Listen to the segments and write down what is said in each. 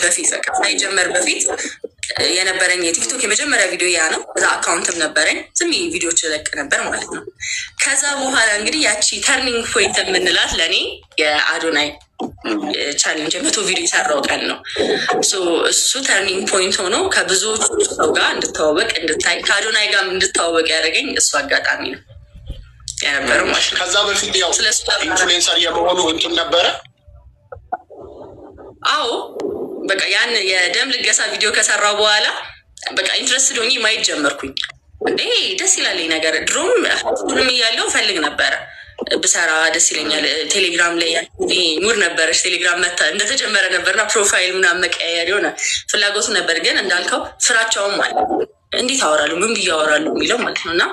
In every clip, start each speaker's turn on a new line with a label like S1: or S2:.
S1: በፊት በቃ ሳይጀመር በፊት የነበረኝ የቲክቶክ የመጀመሪያ ቪዲዮ ያ ነው። እዛ አካውንትም ነበረኝ ዝም ቪዲዮች ለቅ ነበር ማለት ነው። ከዛ በኋላ እንግዲህ ያቺ ተርኒንግ ፖይንት የምንላት ለእኔ የአዶናይ ቻሌንጅ 100 ቪዲዮ የሰራው ቀን ነው። እሱ ተርኒንግ ፖይንት ሆኖ ከብዙዎቹ ሰው ጋር እንድታወቅ እንድታይ ከአዶናይ ጋር እንድታወቅ ያደረገኝ እሱ አጋጣሚ ነው የነበረው ማለት ነው።
S2: ከዛ በፊት ያው ኢንፍሉዌንሰር የመሆኑ እንትን ነበረ።
S1: አዎ በቃ ያን የደም ልገሳ ቪዲዮ ከሰራው በኋላ በቃ ኢንትረስትድ ሆኜ ማየት ጀመርኩኝ። እንዴ ደስ ይላለኝ ነገር ድሮም እያለው ፈልግ ነበረ ብሰራ ደስ ይለኛል። ቴሌግራም ላይ ሙድ ነበረች ቴሌግራም መታ እንደተጀመረ ነበርና ፕሮፋይል ምናምን መቀያየር የሆነ ፍላጎቱ ነበር። ግን እንዳልከው ፍራቻውም አለ። እንዴት አወራሉ ምን ብዬ አወራሉ የሚለው ማለት ነው። እና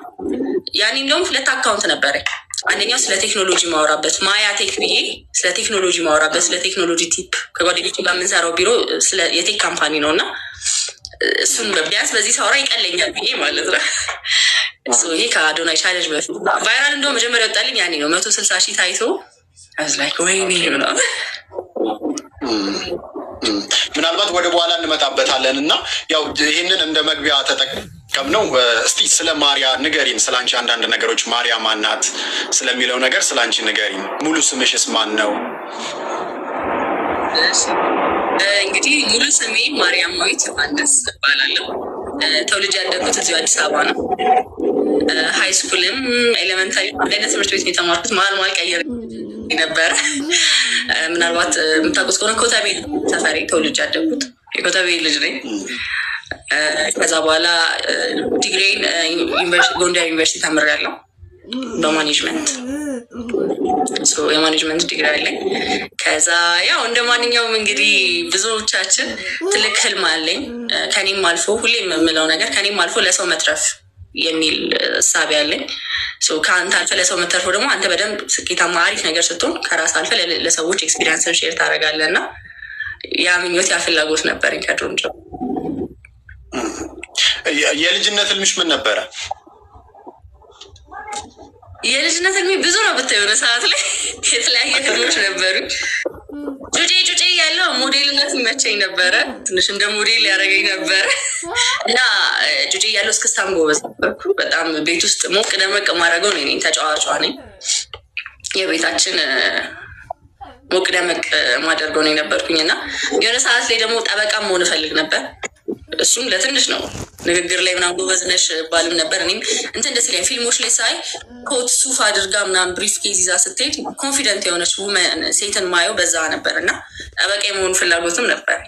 S1: ያኔ እንደውም 2 አካውንት ነበረኝ። አንደኛው ስለ ቴክኖሎጂ ማወራበት ማያ ቴክ ብዬ ስለ ቴክኖሎጂ ማወራበት ስለ ቴክኖሎጂ ቲፕ ከጓደኞቼ ጋር የምንሰራው ቢሮ ስለ የቴክ ካምፓኒ ነው እና እሱን ቢያንስ በዚህ ሳወራ ይቀለኛል ብዬ ማለት ነው። ይሄ ከአዶናይ ቻሌንጅ በፊት ቫይራል እንደው መጀመሪያ ወጣልኝ ያኔ ነው 160 ሺህ ታይቶ ላይክ ወይኔ ነው።
S2: ምናልባት ወደ በኋላ እንመጣበታለን እና ያው ይህንን እንደ መግቢያ ተጠቀምነው። እስቲ ስለ ማሪያ ንገሪን፣ ስለ አንቺ አንዳንድ ነገሮች። ማሪያ ማናት ስለሚለው ነገር ስለ አንቺ ንገሪን። ሙሉ ስምሽስ ማን ነው?
S1: እንግዲህ ሙሉ ስሜ ማርያማዊት ዮሐንስ እባላለሁ። ተወልጄ ያደግኩት እዚሁ አዲስ አበባ ነው። ሃይ ስኩልም ኤሌመንታሪ አይነት ትምህርት ቤት የተማርኩት መሀል ቀይር ነበረ። ምናልባት የምታውቁት ከሆነ ኮተቤ ሰፈሬ ተወልጄ ያደግኩት የኮተቤ ልጅ ነኝ። ከዛ በኋላ ዲግሪን ጎንደር ዩኒቨርሲቲ ተምሬያለሁ በማኔጅመንት የማኔጅመንት ዲግሪ አለኝ። ከዛ ያው እንደ ማንኛውም እንግዲህ ብዙዎቻችን ትልቅ ህልም አለኝ። ከኔም አልፎ ሁሌ የምለው ነገር ከኔም አልፎ ለሰው መትረፍ የሚል እሳቤ አለኝ። ከአንተ አልፈ ለሰው መተርፈው ደግሞ አንተ በደንብ ስኬታማ አሪፍ ነገር ስትሆን ከራስ አልፈ ለሰዎች ኤክስፒሪንስን ሼር ታደርጋለህ እና ያ ምኞት ያ ፍላጎት ነበረኝ ከድሮም ጀምሮ።
S2: የልጅነት ህልምሽ ምን ነበረ?
S1: የልጅነት ህልሜ ብዙ ነው ብታይ፣ የሆነ ሰዓት ላይ የተለያየ ህልሞች ነበሩ። ጩጬ ያለው ሞዴልነት ይመቸኝ ነበረ። ትንሽ እንደ ሞዴል ያደረገኝ ነበረ እና ጩጬ ያለው እስክስታም ጎበዝ ነበርኩ። በጣም ቤት ውስጥ ሞቅ ደመቅ ማድረገው ነኝ። ተጫዋቿ ነኝ። የቤታችን ሞቅ ደመቅ ማደርገው ነኝ ነበርኩኝ እና የሆነ ሰዓት ላይ ደግሞ ጠበቃ መሆን እፈልግ ነበር። እሱም ለትንሽ ነው። ንግግር ላይ ምናምን ጎበዝ ነሽ ባልም ነበር። እኔም እንትን ደስ ይለኛል ፊልሞች ላይ ሳይ ኮት ሱፍ አድርጋ ምናምን ብሪፍ ኬዝ ይዛ ስትሄድ ኮንፊደንት የሆነች ሴትን ማየው በዛ ነበር እና ጠበቃ የመሆኑ ፍላጎትም ነበር።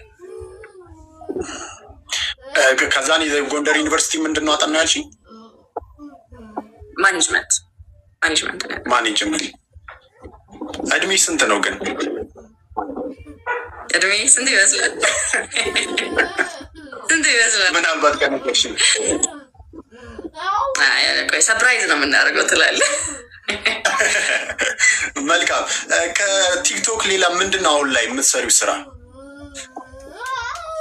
S2: ከዛን ጎንደር ዩኒቨርሲቲ ምንድን ነው አጠና ያልሽኝ?
S1: ማኔጅመንት።
S2: እድሜ ስንት ነው ግን?
S1: እድሜ ስንት ይመስላል?
S2: ምናልባት ከነገርሽ
S1: ሰፕራይዝ ነው የምናደርገው ትላለህ።
S2: መልካም። ከቲክቶክ ሌላ ምንድን ነው አሁን ላይ የምትሰሪው ስራ?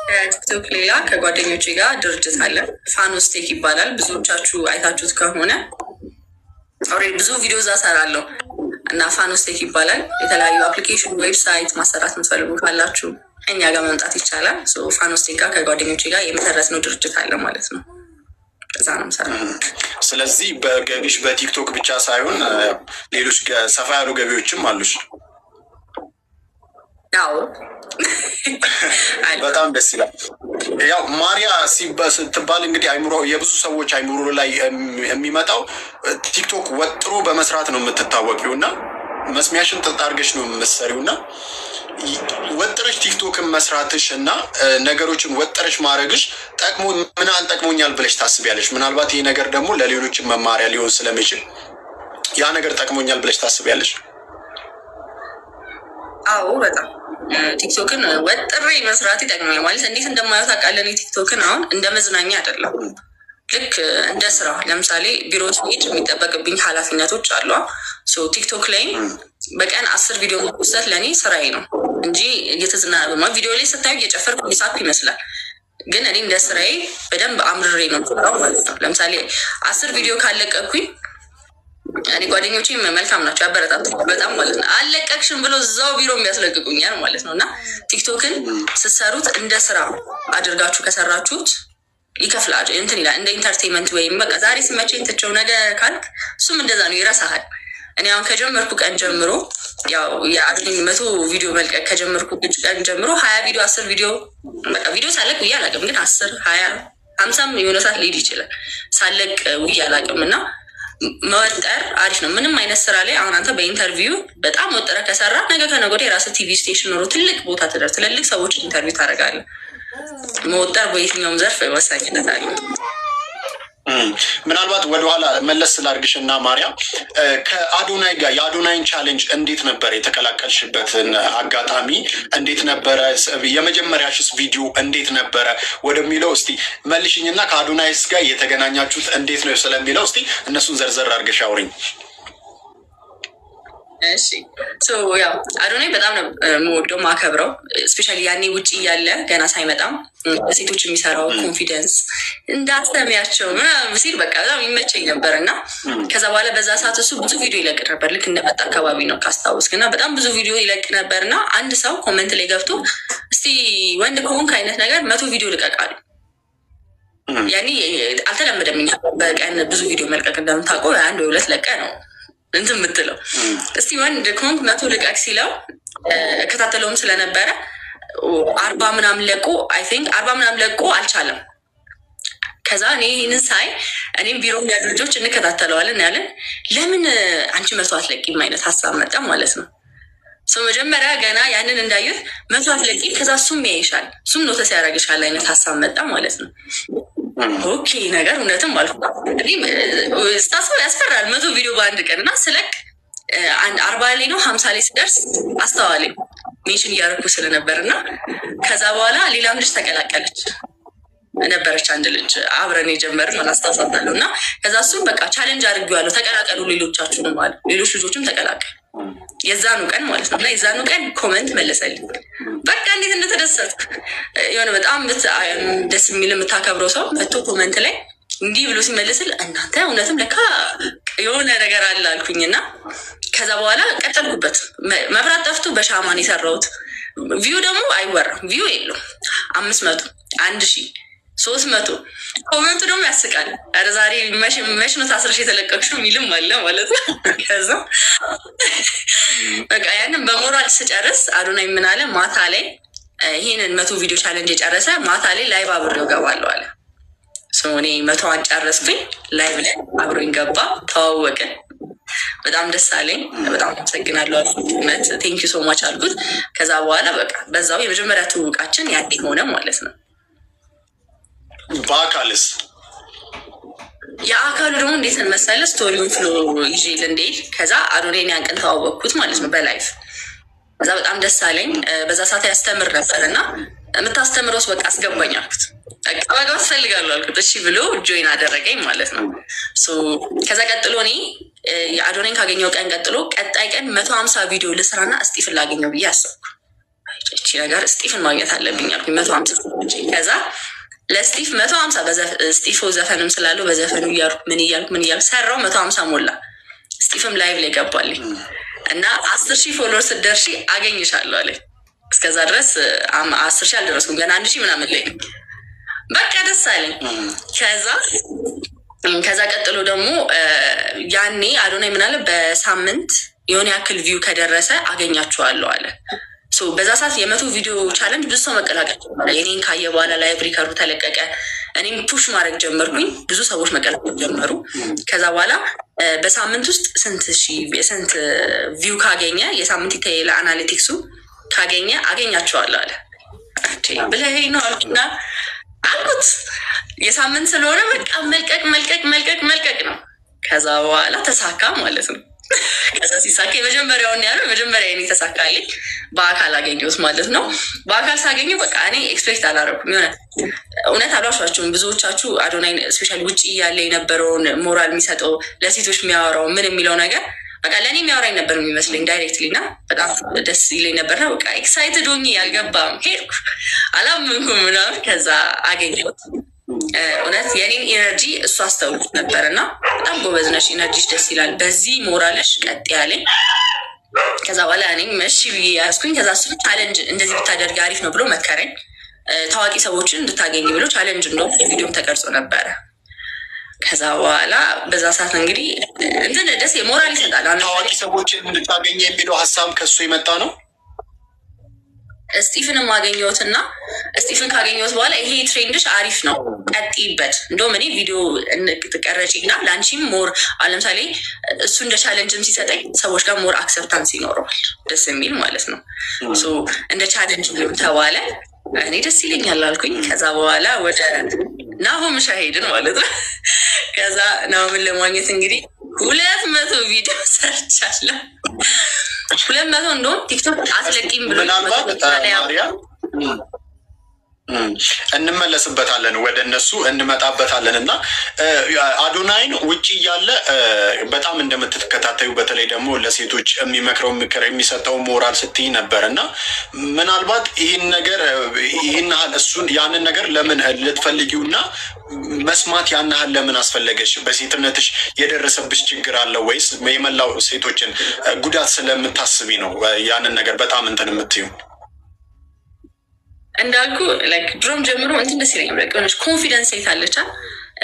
S1: ከቲክቶክ ሌላ ከጓደኞቼ ጋር ድርጅት አለ፣ ፋኖስቴክ ይባላል። ብዙዎቻችሁ አይታችሁት ከሆነ ኦልሬዲ ብዙ ቪዲዮ እዛ እሰራለሁ እና ፋኖስቴክ ይባላል። የተለያዩ አፕሊኬሽን ዌብሳይት ማሰራት የምትፈልጉ ካላችሁ እኛ ጋር መምጣት ይቻላል። ፋኖስቴክ ጋር ከጓደኞቼ ጋር የመሰረትነው ድርጅት አለ ማለት ነው። እዛ ነው የምሰራው።
S2: ስለዚህ በገቢሽ በቲክቶክ ብቻ ሳይሆን ሌሎች ሰፋ ያሉ ገቢዎችም አሉሽ?
S1: ያው
S2: በጣም ደስ ይላል። ያው ማሪያ ስትባል እንግዲህ አይምሮ የብዙ ሰዎች አይምሮ ላይ የሚመጣው ቲክቶክ ወጥሮ በመስራት ነው የምትታወቂው እና መስሚያሽን ተጣርገሽ ነው የምትሰሪው እና ወጥረሽ ቲክቶክን መስራትሽ እና ነገሮችን ወጥረሽ ማድረግሽ ጠቅሞ ምን ጠቅሞኛል ብለሽ ታስቢያለሽ? ምናልባት ይሄ ነገር ደግሞ ለሌሎችን መማሪያ ሊሆን ስለሚችል ያ ነገር ጠቅሞኛል ብለሽ ታስቢያለሽ?
S1: አዎ በጣም ቲክቶክን ወጥሬ መስራት ይጠቅመኛል። ማለት እንዴት እንደማየው ታውቃለህ? ቲክቶክን አሁን እንደ መዝናኛ አይደለም፣ ልክ እንደ ስራ። ለምሳሌ ቢሮ ስሄድ የሚጠበቅብኝ ኃላፊነቶች አሉ። ቲክቶክ ላይ በቀን 10 ቪዲዮ መስራት ለእኔ ስራዬ ነው እንጂ እየተዝናና ቪዲዮ ላይ ስታዩ እየጨፈርኩ ሊሳኩ ይመስላል። ግን እኔ እንደ ስራዬ በደንብ አምርሬ ነው ማለት ነው። ለምሳሌ 10 ቪዲዮ ካለቀኩኝ እኔ ጓደኞቼም መልካም ናቸው፣ ያበረታቱ በጣም ማለት ነው። አለቀቅሽም ብሎ እዛው ቢሮ የሚያስለቅቁኛል ማለት ነው። እና ቲክቶክን ስትሰሩት እንደ ስራ አድርጋችሁ ከሰራችሁት ይከፍላል እንትን ይላል እንደ ኢንተርቴንመንት ወይም በቃ ዛሬ ሲመቸኝ ትቼው ነገ ካልክ እሱም እንደዛ ነው፣ ይረሳሃል። እኔ አሁን ከጀመርኩ ቀን ጀምሮ ያው የአድርኝ 100 ቪዲዮ መልቀቅ ከጀመርኩ ቀን ጀምሮ 20 ቪዲዮ 10 ቪዲዮ በቃ ቪዲዮ ሳለቅ ውዬ አላውቅም። ግን 10 20 50 የሆነ ሰዓት ሊሄድ ይችላል ሳለቅ ውዬ አላውቅም። እና መወጠር አሪፍ ነው። ምንም አይነት ስራ ላይ አሁን አንተ በኢንተርቪው በጣም ወጥረ ከሰራ ነገ ከነገ ወዲያ የራስህ ቲቪ ስቴሽን ኖሮ ትልቅ ቦታ ትደርስ፣ ትልልቅ ሰዎች ኢንተርቪው ታደርጋለህ። መወጠር በየትኛውም ዘርፍ ወሳኝነት አለው።
S2: ምናልባት ወደኋላ መለስ ስላርግሽ እና ማርያም ከአዶናይ ጋር የአዶናይን ቻሌንጅ እንዴት ነበር የተቀላቀልሽበትን አጋጣሚ እንዴት ነበረ? የመጀመሪያሽስ ቪዲዮ እንዴት ነበረ ወደሚለው እስቲ መልሽኝና ከአዶናይስ ጋር የተገናኛችሁት እንዴት ነው ስለሚለው እስቲ እነሱን ዘርዘር አርገሽ አውሪኝ።
S1: እሺ ያው አዶናይ በጣም ነው የምወደው ማከብረው። ስፔሻሊ ያኔ ውጭ እያለ ገና ሳይመጣም ሴቶች የሚሰራው ኮንፊደንስ እንዳትሰሚያቸው ምናምን ሲል በቃ በጣም ይመቸኝ ነበር። እና ከዛ በኋላ በዛ ሰዓት እሱ ብዙ ቪዲዮ ይለቅ ነበር። ልክ እንደመጣ አካባቢ ነው ካስታወስክ። እና በጣም ብዙ ቪዲዮ ይለቅ ነበር። እና አንድ ሰው ኮመንት ላይ ገብቶ እስቲ ወንድ ከሆንክ አይነት ነገር 100 ቪዲዮ ልቀቃሉ። ያኔ አልተለመደም። እኛ በቀን ብዙ ቪዲዮ መልቀቅ እንደምታውቀው 1 ወይ 2 ለቀ ነው እንትን የምትለው። እስቲ ወንድ ከሆንክ 100 ልቀቅ ሲለው እከታተለውም ስለነበረ 40 ምናምን ለቆ አይ ቲንክ 40 ምናምን ለቆ አልቻለም። ከዛ እኔ ይህንን ሳይ እኔም ቢሮ ያሉ ልጆች እንከታተለዋለን ያለን ለምን አንቺ 100 አትለቂም አይነት ሀሳብ መጣ ማለት ነው። መጀመሪያ ገና ያንን እንዳዩት 100 አትለቂም ከዛ እሱም ያይሻል እሱም ኖተስ ያደርግሻል አይነት ሀሳብ መጣ ማለት ነው። ኦኬ ነገር እውነትም አልኩ። ስታስበው ያስፈራል 100 ቪዲዮ በአንድ ቀን። እና ስለቅ 40 ላይ ነው 50 ላይ ስደርስ አስተዋለኝ ሜንሽን እያደረኩ ስለነበር። እና ከዛ በኋላ ሌላም ልጅ ተቀላቀለች ነበረች፣ አንድ ልጅ አብረን የጀመርን አላስታውሳታለሁ። እና ከዛ እሱም በቃ ቻሌንጅ አድርጌዋለሁ ተቀላቀሉ ሌሎቻችሁንም አለ። ሌሎች ልጆችም ተቀላቀሉ የዛኑ ቀን ማለት ነው። እና የዛኑ ቀን ኮመንት መለሰልኝ። በቃ እንዴት እንደተደሰትኩ የሆነ በጣም ደስ የሚል የምታከብረው ሰው መቶ ኮመንት ላይ እንዲህ ብሎ ሲመልስል እናንተ እውነትም ለካ የሆነ ነገር አለ አልኩኝ። እና ከዛ በኋላ ቀጠልኩበት። መብራት ጠፍቶ በሻማን የሰራሁት ቪው ደግሞ አይወራም። ቪው የለው 500 1000 300 ኮመንቱ ደግሞ ያስቃል። ኧረ ዛሬ መች ነው ታስረሽ የተለቀቅሽው የሚልም አለ ማለት ነው። ከዛ በቃ ያንን በሞራል ስጨርስ አዶናይ ምን አለ ማታ ላይ ይህንን 100 ቪዲዮ ቻሌንጅ የጨረሰ ማታ ላይ ላይቭ አብሬው ገባለሁ አለ። እኔ 100 ጨረስኩኝ። ላይቭ ላይ አብሮኝ ገባ፣ ተዋወቅን። በጣም ደስ አለኝ። በጣም አመሰግናለሁ አልኩት። እውነት ቴንኪዩ ሶ ማች አልኩት። ከዛ በኋላ በቃ በዛው የመጀመሪያ ትውውቃችን ያኔ ሆነ ማለት ነው።
S2: በአካልስ
S1: የአካሉ ደግሞ እንዴት መሰለህ ስቶሪውን ፍሎ ይዤ ልንዴል ከዛ አዶናይን ያን ቀን ተዋወቅኩት ማለት ነው በላይፍ። ከዛ በጣም ደስ አለኝ። በዛ ሰዓት ያስተምር ነበር እና የምታስተምረውስ በቃ አስገባኝ አልኩት። በቃ ትፈልጋለሁ አልኩት። እሺ ብሎ ጆይን አደረገኝ ማለት ነው። ከዛ ቀጥሎ እኔ የአዶናይን ካገኘው ቀን ቀጥሎ ቀጣይ ቀን 150 ቪዲዮ ልስራና እስጢፍን ላገኘው ብዬ አሰብኩ። እቺ ነገር እስጢፍን ማግኘት አለብኝ አልኩኝ 150። ከዛ ለስቲፍ 150 ስቲፎ ዘፈንም ስላለው በዘፈኑ እያልኩ ምን እያልኩ ሰራው 150 ሞላ። ስቲፍም ላይቭ ላይ ገባልኝ እና 10,000 ፎሎወር ስትደርሺ አገኝሻለሁ አለኝ። እስከዛ ድረስ 10,000 አልደረስኩም ገና 1,000 ምናምን ላይ በቃ ደስ አለኝ። ከዛ ቀጥሎ ደግሞ ያኔ አዶናይ ምን አለ በሳምንት የሆነ ያክል ቪው ከደረሰ አገኛችኋለሁ አለ። በዛ ሰዓት የ100 ቪዲዮ ቻለንጅ ብዙ ሰው መቀላቀል ጀመረ። የኔን ካየ በኋላ ላይቭ ሪከርዱ ተለቀቀ። እኔም ፑሽ ማድረግ ጀመርኩኝ። ብዙ ሰዎች መቀላቀል ጀመሩ። ከዛ በኋላ በሳምንት ውስጥ ስንት ቪው ካገኘ የሳምንት ይታየ ለአናሊቲክሱ ካገኘ አገኛቸዋለሁ አለ። ብለህ ነው አልኩና አልኩት የሳምንት ስለሆነ በቃ መልቀቅ ነው። ከዛ በኋላ ተሳካ ማለት ነው። ከዛ ሲሳካ የመጀመሪያውን ያለው መጀመሪያ እኔ ተሳካልኝ። በአካል አገኘሁት ማለት ነው። በአካል ሳገኘው በቃ እኔ ኤክስፔክት አላደረኩም። የሆነ እውነት አሏሻችሁም ብዙዎቻችሁ አዶናይ ስፔሻሊ ውጭ እያለ የነበረውን ሞራል የሚሰጠው ለሴቶች የሚያወራው ምን የሚለው ነገር በቃ ለእኔ የሚያወራኝ ነበር የሚመስለኝ ዳይሬክትሊ እና በጣም ደስ ይለኝ ነበርና በቃ ኤክሳይትድ ሆኜ ያልገባም ሄድኩ አላመንኩም ምናምን። ከዛ አገኘሁት እውነት የኔን ኢነርጂ እሱ አስተውሎት ነበር እና በጣም ጎበዝ ነሽ፣ ኢነርጂሽ ደስ ይላል፣ በዚህ ሞራልሽ ቀጥ ያለኝ። ከዛ በኋላ እኔም እሺ ብዬ ያዝኩኝ። ከዛ እሱ ቻሌንጅ እንደዚህ ብታደርግ አሪፍ ነው ብሎ መከረኝ። ታዋቂ ሰዎችን እንድታገኝ ብሎ ቻሌንጅ እንደውም ቪዲዮም ተቀርጾ ነበረ። ከዛ በኋላ በዛ ሰዓት እንግዲህ እንትን ደስ የሞራል ይሰጣል።
S2: ታዋቂ ሰዎችን እንድታገኝ የሚለው ሀሳብ ከሱ የመጣ ነው።
S1: ስቲፍንም አገኘሁትና ስቲፍን ካገኘሁት በኋላ ይሄ ትሬንድሽ አሪፍ ነው ቀጥይበት፣ እንደውም እኔ ቪዲዮ ትቀረጪ እና ለአንቺም ሞር ለምሳሌ እሱ እንደ ቻለንጅም ሲሰጠኝ ሰዎች ጋር ሞር አክሰፕታንስ ይኖረዋል፣ ደስ የሚል ማለት ነው። እንደ ቻለንጅ ሊሆን ተባለ። እኔ ደስ ይለኛል አልኩኝ። ከዛ በኋላ ወደ ናሆም ሻሄድን ማለት ነው። ከዛ ናሆምን ለማግኘት እንግዲህ 200 ቪዲዮ ሰርቻለሁ። 200 እንደውም ቲክቶክ አትለቂም ብሎ
S2: እንመለስበታለን፣ ወደ እነሱ እንመጣበታለን። እና አዶናይን ውጭ እያለ በጣም እንደምትከታተዩ በተለይ ደግሞ ለሴቶች የሚመክረው ምክር የሚሰጠው ሞራል ስትይ ነበር እና ምናልባት ይህን ያህል እሱን ያንን ነገር ለምን ልትፈልጊው እና መስማት ያን ያህል ለምን አስፈለገሽ? በሴትነትሽ የደረሰብሽ ችግር አለ ወይስ የመላው ሴቶችን ጉዳት ስለምታስቢ ነው ያንን ነገር በጣም እንትን የምትዩ?
S1: እንዳልኩ ድሮም ጀምሮ እንትን ደስ ይለኛል። ሆነች ኮንፊደንስ ሴት አለቻ።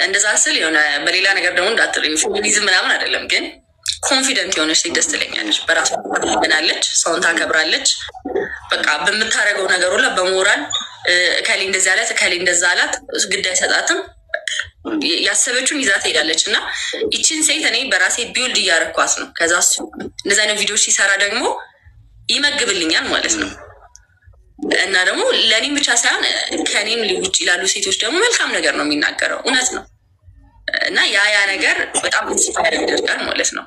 S1: እንደዛ ስል የሆነ በሌላ ነገር ደግሞ እንዳትል ፌሚኒዝም ምናምን አይደለም፣ ግን ኮንፊደንት የሆነች ሴት ደስ ትለኛለች። በራሷ ትናለች፣ ሰውን ታከብራለች። በቃ በምታደርገው ነገር ሁላ በሞራል እከሌ እንደዚህ አላት እከሌ እንደዛ አላት ግድ አይሰጣትም። ያሰበችውን ይዛ ትሄዳለች። እና ይችን ሴት እኔ በራሴ ቢውልድ እያረኳት ነው። ከዛ እሱ እንደዚህ አይነት ቪዲዮች ሲሰራ ደግሞ ይመግብልኛል ማለት ነው። እና ደግሞ ለእኔም ብቻ ሳይሆን ከኔም ውጭ ላሉ ሴቶች ደግሞ መልካም ነገር ነው የሚናገረው፣ እውነት ነው። እና ያ ነገር በጣም ኢንስፓየር ያደርጋል ማለት ነው።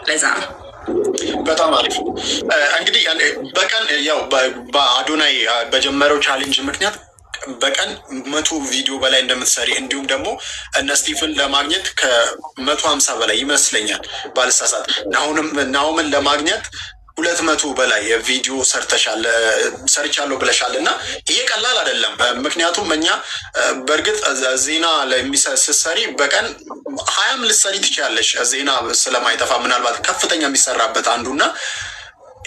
S1: ለዛ ነው
S2: በጣም አሪፍ። እንግዲህ በቀን ያው በአዶናይ በጀመረው ቻሌንጅ ምክንያት በቀን 100 ቪዲዮ በላይ እንደምትሰሪ እንዲሁም ደግሞ እነ ስቲፍን ለማግኘት ከ150 በላይ ይመስለኛል ባልሳሳት ናሆምን ለማግኘት 200 በላይ የቪዲዮ ሰርቻለሁ ብለሻል። እና ይሄ ቀላል አይደለም። ምክንያቱም እኛ በእርግጥ ዜና ስትሰሪ በቀን 20 ልትሰሪ ትችላለሽ፣ ዜና ስለማይጠፋ ምናልባት ከፍተኛ የሚሰራበት አንዱና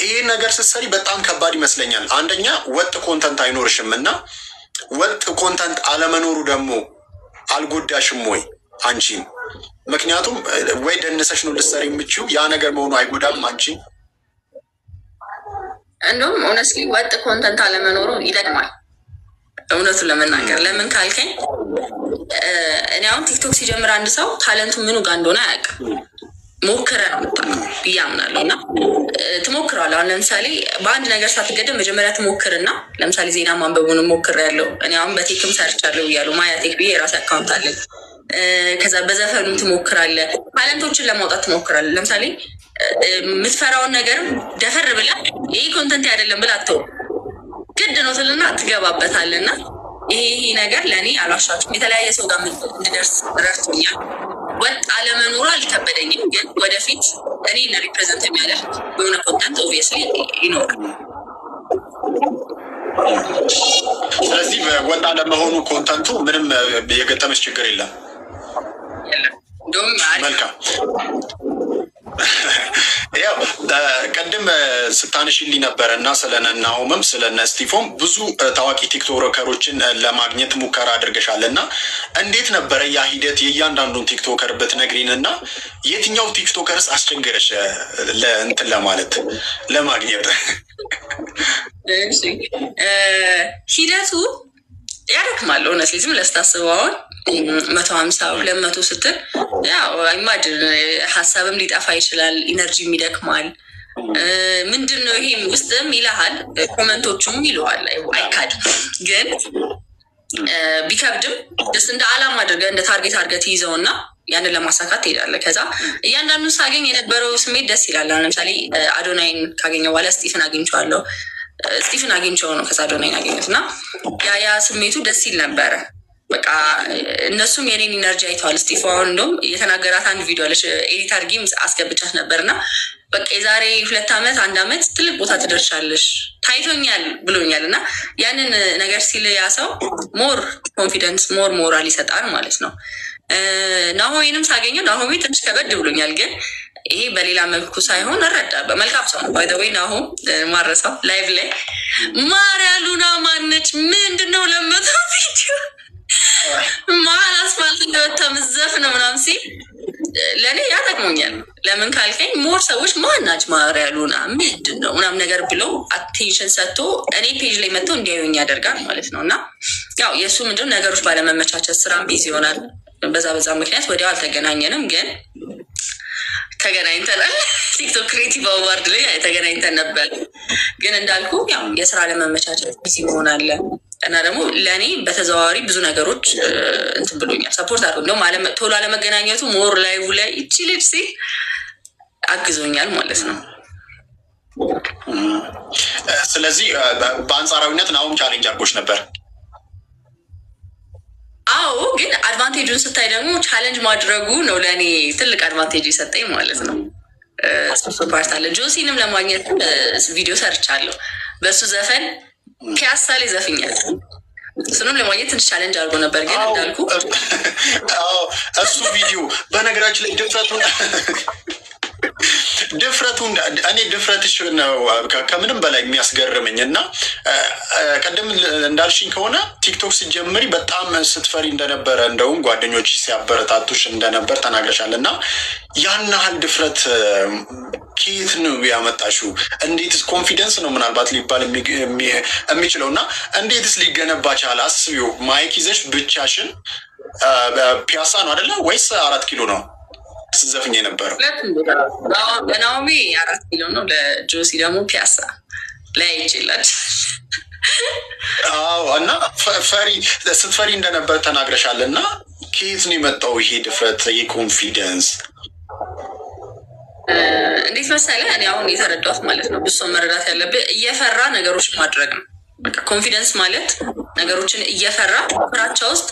S2: ይሄ ነገር ስትሰሪ በጣም ከባድ ይመስለኛል። አንደኛ ወጥ ኮንተንት አይኖርሽም እና ወጥ ኮንተንት አለመኖሩ ደግሞ አልጎዳሽም ወይ አንቺን? ምክንያቱም ወይ ደንሰሽ ነው ልትሰሪ የምችው፣ ያ ነገር መሆኑ አይጎዳም አንቺን?
S1: እንደውም ኦነስትሊ ወጥ ኮንተንት አለመኖሩ ይጠቅማል። እውነቱን ለመናገር ለምን ካልከኝ እኔ አሁን ቲክቶክ ሲጀምር አንድ ሰው ታለንቱ ምኑ ጋር እንደሆነ አያውቅም። ሞክረ ነው ብዬ አምናለሁ። እና ትሞክረዋለህ። አሁን ለምሳሌ በአንድ ነገር ሳትገደም መጀመሪያ ትሞክርና ለምሳሌ ዜና ማንበቡን ሞክር ያለው እኔ አሁን በቴክም ሰርቻለሁ እያሉ ማያቴክ ብዬ የራሴ አካውንት አለኝ። ከዛ በዘፈኑ ትሞክራለህ፣ ታለንቶችን ለማውጣት ትሞክራለህ። ለምሳሌ የምትፈራውን ነገር ደፈር ብላ ይህ ኮንተንት አይደለም ብላ አትተው፣ ግድ ነው ትልና ትገባበታልና ይሄ ነገር ለእኔ አልዋሻችሁም የተለያየ ሰው ጋር እንድደርስ ረድቶኛል። ወጥ አለመኖሩ አልከበደኝም፣ ግን ወደፊት እኔ ሪፕሬዘንት የሚያደርግ የሆነ ኮንተንት ኦብቪየስሊ ይኖራል።
S2: ስለዚህ ወጥ አለመሆኑ ኮንተንቱ ምንም የገጠመች ችግር የለም። መልካም። ያው ቅድም ስታንሽልኝ ነበረ እና ስለነ ናሆምም ስለነ ስቲፎም ብዙ ታዋቂ ቲክቶከሮችን ለማግኘት ሙከራ አድርገሻል እና እንዴት ነበረ ያ ሂደት? የእያንዳንዱን ቲክቶከር ብትነግሪን እና የትኛው ቲክቶከርስ አስቸገረሽ ለእንትን ለማግኘት?
S1: ሂደቱ ያደክማል። እውነትሊ ዝም ለስታስበው አሁን 150 200 ስትል ያው ኢማጂን ሀሳብም ሊጠፋ ይችላል፣ ኢነርጂም ይደክማል። ምንድን ነው ይሄም ውስጥም ይልሃል፣ ኮመንቶቹም ይለዋል፣ አይካድም። ግን ቢከብድም ደስ እንደ አላማ አድርገህ እንደ ታርጌት አድርገህ ትይዘውና ያንን ለማሳካት ትሄዳለህ። ከዛ እያንዳንዱ ሳገኝ የነበረው ስሜት ደስ ይላል። ለምሳሌ አዶናይን ካገኘው በኋላ ስቲፍን አግኝቼው ነው ከዛ አዶናይን አገኘሁት እና ያ ስሜቱ ደስ ይል ነበረ። በቃ እነሱም የኔን ኢነርጂ አይተዋል። እስጢፋውን እንደውም የተናገራት አንድ ቪዲዮ አለች፣ ኤዲት አድርጊም አስገብቻት ነበር እና በቃ የዛሬ 2 ዓመት 1 ዓመት ትልቅ ቦታ ትደርሻለሽ ታይቶኛል ብሎኛል። እና ያንን ነገር ሲል ያ ሰው ሞር ኮንፊደንስ ሞር ሞራል ይሰጣል ማለት ነው። ናሆሜንም ሳገኘው ናሆሜ ትንሽ ከበድ ብሎኛል፣ ግን ይሄ በሌላ መልኩ ሳይሆን እረዳለሁ። መልካም ሰው ነው። ባይ ዘ ዌይ ናሆም ማረሳው ላይቭ ላይ ማርያ ሉና ማነች ምንድነው ለመቶ ቪዲዮ መሀል አስፋልት እንደወጣ ምዘፍ ነው ምናምን ሲል ለእኔ ያጠቅሞኛል። ለምን ካልከኝ ሞር ሰዎች ማናች ማርያ ሉና ምንድን ነው ምናምን ነገር ብለው አቴንሽን ሰጥቶ እኔ ፔጅ ላይ መጥተው እንዲያዩኝ ያደርጋል ማለት ነው። እና ያው የእሱ ምንድን ነገሮች ባለመመቻቸት ስራም ቢዚ ይሆናል። በዛ ምክንያት ወዲያው አልተገናኘንም፣ ግን ተገናኝተናል። ቲክቶክ ክሬቲቭ አዋርድ ላይ ተገናኝተን ነበር። ግን እንዳልኩ ያው የስራ ለመመቻቸት ቢዚ መሆን አለ እና ደግሞ ለእኔ በተዘዋዋሪ ብዙ ነገሮች እንትን ብሎኛል፣ ሰፖርት አድርጎ እንደውም ቶሎ አለመገናኘቱ ሞር ላይቭ ላይ እቺ ልጅ ሲል አግዞኛል ማለት ነው።
S2: ስለዚህ በአንጻራዊነት ናሆም ቻሌንጅ አድርጎች ነበር።
S1: አዎ፣ ግን አድቫንቴጁን ስታይ ደግሞ ቻሌንጅ ማድረጉ ነው ለእኔ ትልቅ አድቫንቴጅ የሰጠኝ ማለት ነው። ፓርት አለ። ጆሲንም ለማግኘት ቪዲዮ ሰርቻለሁ። በእሱ ዘፈን ፒያሳ ላይ ዘፍኛል። እሱንም ለማግኘት ትንሽ ቻሌንጅ አድርጎ ነበር። ግን እንዳልኩ
S2: እሱ ቪዲዮ በነገራችን ላይ ድፍረቱ እኔ ድፍረትሽ ነው ከምንም በላይ የሚያስገርመኝ። እና ቀደም እንዳልሽኝ ከሆነ ቲክቶክ ስትጀምሪ በጣም ስትፈሪ እንደነበረ እንደውም ጓደኞች ሲያበረታቱሽ እንደነበር ተናግረሻል። እና ያን ያህል ድፍረት ከየት ነው ያመጣሽው? እንዴትስ ኮንፊደንስ ነው ምናልባት ሊባል የሚችለው እና እንዴትስ ሊገነባ ቻለ? አስቢው፣ ማይክ ይዘሽ ብቻሽን ፒያሳ ነው አይደለ ወይስ 4 ኪሎ ነው ስዘፍኝ የነበረው?
S1: በናኦሚ 4 ኪሎ ነው፣ ለጆሲ ደግሞ ፒያሳ ላይ ይችላል።
S2: እና ስትፈሪ እንደነበር ተናግረሻል። እና ከየት ነው የመጣው ይሄ ድፍረት፣ ይሄ ኮንፊደንስ?
S1: እንዴት መሰለህ፣ እኔ አሁን የተረዳሁት ማለት ነው፣ ብዙ መረዳት ያለብህ እየፈራ ነገሮች ማድረግ ነው። በቃ ኮንፊደንስ ማለት ነገሮችን እየፈራ ፍራቻ ውስጥ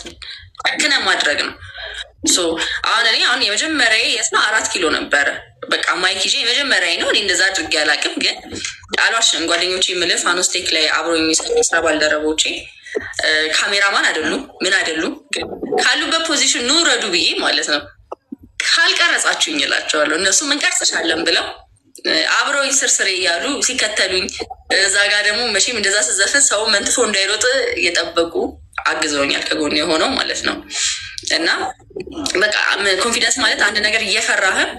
S1: ጨክነ ማድረግ ነው። አሁን እኔ የመጀመሪያ የስማ 4 ኪሎ ነበረ። በቃ ማይክ ይዤ የመጀመሪያ ነው። እኔ እንደዛ አድርጌ አላውቅም፣ ግን አልዋሽም። ጓደኞቼ የምልህ ፋኖስቴክ ላይ አብሮ የሚሰሩ ስራ ባልደረቦቼ ካሜራማን አይደሉም ምን አይደሉም፣ ግን ካሉበት ፖዚሽን ኑ ረዱ ብዬ ማለት ነው ካልቀረጻችሁኝ እላቸዋለሁ። እነሱም እንቀርጽሻለን ብለው አብረውኝ ስርስሬ እያሉ ሲከተሉኝ፣ እዛ ጋር ደግሞ መቼም እንደዛ ስዘፍን ሰው መንትፎ እንዳይሮጥ እየጠበቁ አግዘውኛል፣ ከጎን የሆነው ማለት ነው። እና በቃ ኮንፊደንስ ማለት አንድ ነገር እየፈራህም